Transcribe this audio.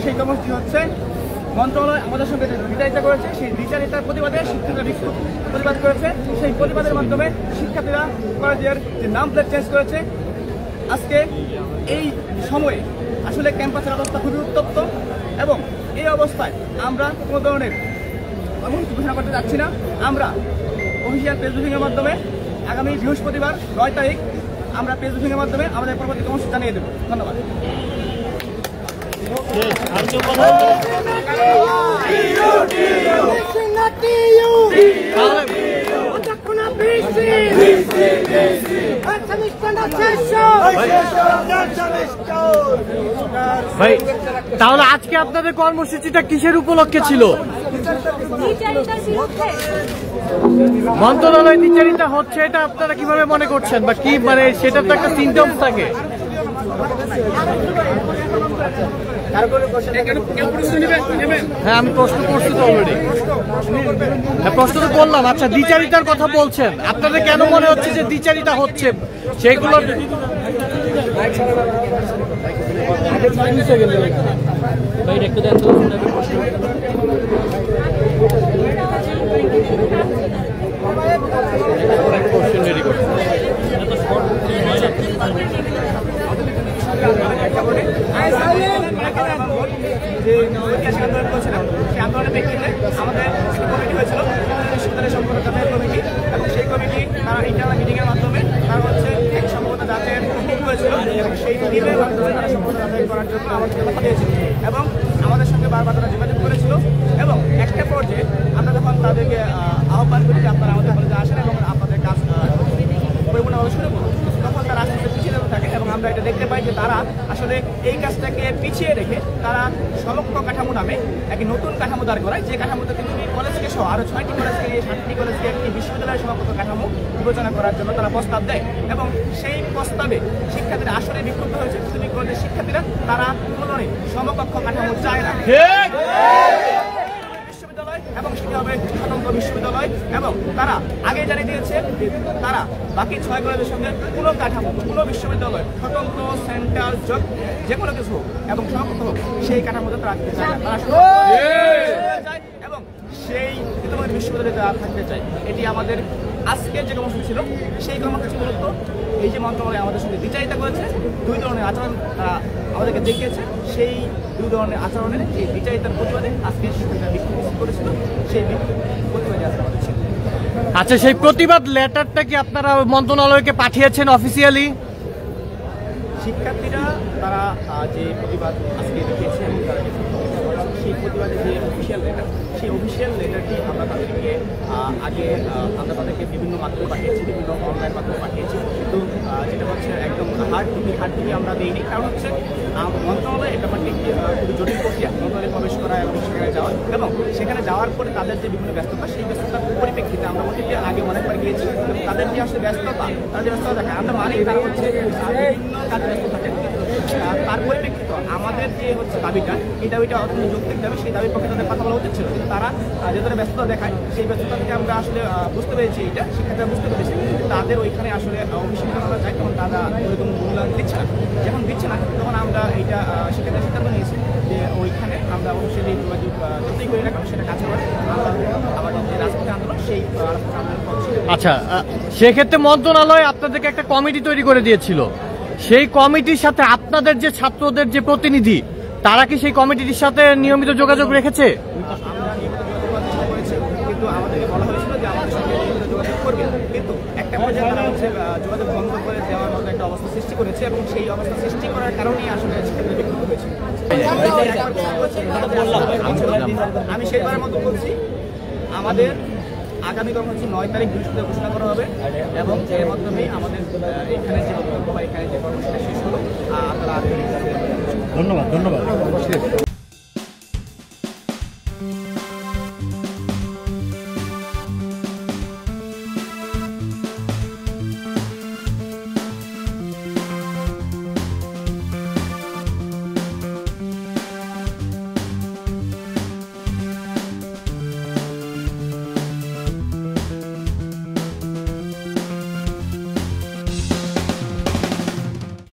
সেই কর্মসূচি হচ্ছে মন্ত্রণালয় আমাদের সঙ্গে দ্বিচারিতা করেছে, সেই দ্বিচারিতার প্রতিবাদে শিক্ষার্থীরা বিক্ষোভ প্রতিবাদ করেছে। সেই প্রতিবাদের মাধ্যমে শিক্ষার্থীরা কলেজের যে নাম প্লেট চেঞ্জ করেছে। আজকে এই সময়ে আসলে ক্যাম্পাসের অবস্থা খুবই উত্তপ্ত এবং এই অবস্থায় আমরা কোনো ধরনের কর্মসূচি ঘোষণা করতে যাচ্ছি না। আমরা অফিসিয়াল পেজ ব্রিফিংয়ের মাধ্যমে আগামী বৃহস্পতিবার 9 তারিখ আমরা পেজ ব্রিফিংয়ের মাধ্যমে আমাদের পরবর্তী কর্মসূচি জানিয়ে দেব। ধন্যবাদ। ভাই, তাহলে আজকে আপনাদের কর্মসূচিটা কিসের উপলক্ষে ছিল? মন্ত্রণালয় দ্বিচারিতা হচ্ছে, এটা আপনারা কিভাবে মনে করছেন বা কি, মানে সেটা তো একটা সিমটমস থাকে। হ্যাঁ, আমি প্রশ্ন করছি তো অলরেডি। হ্যাঁ, প্রশ্ন তো করলাম। আচ্ছা, দ্বিচারিতার কথা বলছেন, আপনাদের কেন মনে হচ্ছে যে দ্বিচারিতা হচ্ছে? সেইগুলো সেই আন্দোলনের প্রেক্ষিতে আমাদের কমিটি হয়েছিল, বিশ্ববিদ্যালয় সম্পর্ক কমিটি, এবং সেই কমিটি তারা ইন্টারনাল মিটিংয়ের মাধ্যমে তারা হচ্ছে এক সম্পর্ক যাচাইয়ের ঠিক হয়েছিল এবং সেই টিমের মাধ্যমে তারা সম্পর্ক যাচাই করার জন্য আমাদের কথা দিয়েছিল এবং আমাদের সঙ্গে বারবার তারা যোগাযোগ করেছিল। এবং একটা পর্যায়ে আমরা যখন তাদেরকে আহ্বান করি যে আপনারা আমাদের কলেজে আসেন এবং আপনাদের কাজ পরিপূর্ণভাবে শুরু করুন, তখন তারা আস্তে আস্তে পিছিয়ে যেতে থাকে এবং আমরা এটা দেখতে পাই যে তারা আসলে এই কাজটাকে পিছিয়ে রেখে তারা সমগ্র কাঠামো নামে একটি নতুন কাঠামো দাঁড় করায়, যে কাঠামোতে তিনি কলেজকে সহ আরও 6টি কলেজকে 7টি কলেজকে একটি বিশ্ববিদ্যালয়ের সমগ্র কাঠামো বিবেচনা করার জন্য তারা প্রস্তাব দেয় এবং সেই প্রস্তাবে শিক্ষার্থীরা আসলে বিক্ষুব্ধ হয়েছে। তুমি কলেজের শিক্ষার্থীরা তারা কোনো ধরনের সমকক্ষ কাঠামো চায় না বিশ্ববিদ্যালয় এবং সেটি হবে স্বতন্ত্র বিশ্ববিদ্যালয়। এবং তারা আগে জানিয়ে দিয়েছে তারা বাকি 6 কলেজের সঙ্গে কোনো কাঠামো, কোনো বিশ্ববিদ্যালয় স্বতন্ত্র সেন্ট্রাল যে কোনো কিছু হোক এবং সমকক্ষ হোক সেই কাঠামোতে তারা রাখতে চায় না, তারা চায় এবং সেই ইতিমধ্যে বিশ্ববিদ্যালয়ে তারা থাকতে চায়। এটি আমাদের আজকের যে কর্মসূচি ছিল সেই কর্মসূচি মূলত এই যে মন্ত্রণালয় আমাদের সঙ্গে দ্বিচারিতা করেছে, 2 ধরনের আচরণ তারা আমাদেরকে দেখিয়েছে। সেই 2 ধরনের আচরণের এই দ্বিচারিতার প্রতিবাদে আজকে শিক্ষার্থীরা বিক্ষোভ করেছিল, সেই প্রতিবাদে আজকে আমাদের ছিল। আচ্ছা, সেই প্রতিবাদ লেটারটা কি আপনারা মন্ত্রণালয়কে পাঠিয়েছেন অফিসিয়ালি? শিক্ষার্থীরা তারা যে প্রতিবাদ আজকে দেখিয়েছে এবং তারা সেই প্রতিবাদের যে অফিসিয়াল লেটার, সেই অফিসিয়াল লেটারটি আমরা তাদেরকে আগে আমরা তাদেরকে বিভিন্ন মাধ্যমে পাঠিয়েছি, বিভিন্ন অনলাইন মাধ্যমে পাঠিয়েছি, কিন্তু যেটা হচ্ছে একদম হার্ড কপি আমরা দিইনি। কারণ হচ্ছে মন্ত্রণালয় এটা ব্যাপারটি খুবই জটিল প্রক্রিয়া, মন্ত্রণালয়ে প্রবেশ করা এবং সেখানে যাওয়া এবং সেখানে যাওয়ার পরে তাদের যে বিভিন্ন ব্যস্ততা, সেই ব্যস্ততার পরিপ্রেক্ষিতে আমরা অতীতে আগে অনেকবার গিয়েছি, তাদের যে আসলে ব্যস্ততা, তাদের যে ব্যস্ততা দেখায় আমরা মানি তারা হচ্ছে বিভিন্ন কাজে ব্যস্ত থাকে। তার পরিপ্রেক্ষিতে আমাদের যে হচ্ছে দাবিটা, এই দাবিটা অত্যন্ত যৌক্তিক দাবি, সেই দাবির পক্ষে তাদের কথা বলা উচিত ছিল, কিন্তু তারা যে ধরনের ব্যস্ততা দেখায় সেই ব্যস্ততা থেকে আমরা আসলে বুঝতে পেরেছি, এইটা শিক্ষার্থীরা বুঝতে পেরেছি তাদের ওইখানে আসলে অফিসে আমরা যাই তখন তারা ওইরকম মূল্যায়ন দিচ্ছে না। যখন দিচ্ছে না তখন আমরা এইটা শিক্ষার্থীরা সিদ্ধান্ত নিয়েছি যে ওইখানে আমরা অফিসিয়ালি যোগাযোগ যতই করি না কারণ সেটা কাছে হয় আমরা আমাদের যে রাজপথে আন্দোলন সেই আন্দোলন। আচ্ছা, সেক্ষেত্রে মন্ত্রণালয় আপনাদেরকে একটা কমিটি তৈরি করে দিয়েছিল, সেই কমিটির সাথে আপনাদের যে ছাত্রদের যে প্রতিনিধি তারা কি সেই কমিটির সাথে নিয়মিত যোগাযোগ রেখেছে? আমরা নিয়মিত যোগাযোগ করেছি, কিন্তু আমাদেরকে বলা হয়েছিল যে আমাদের সঙ্গে নিয়মিত যোগাযোগ করবে, কিন্তু একটা পর্যায়ে তারা হচ্ছে যোগাযোগ বন্ধ করে দেওয়ার মতো একটা অবস্থা সৃষ্টি করেছে এবং সেই অবস্থা সৃষ্টি করার কারণেই আসলে শিক্ষার্থীরা বিক্ষুব্ধ হয়েছে। আমি সেইবারের মতো বলছি, আমাদের আগামী কর্মসূচি 9 তারিখ বৃহস্পতিবার ঘোষণা করা হবে এবং এর মাধ্যমেই আমাদের এখানে যে বক্তব্য বা এখানে যে কর্মসূচি শেষ হলো। আপনারা ধন্যবাদ।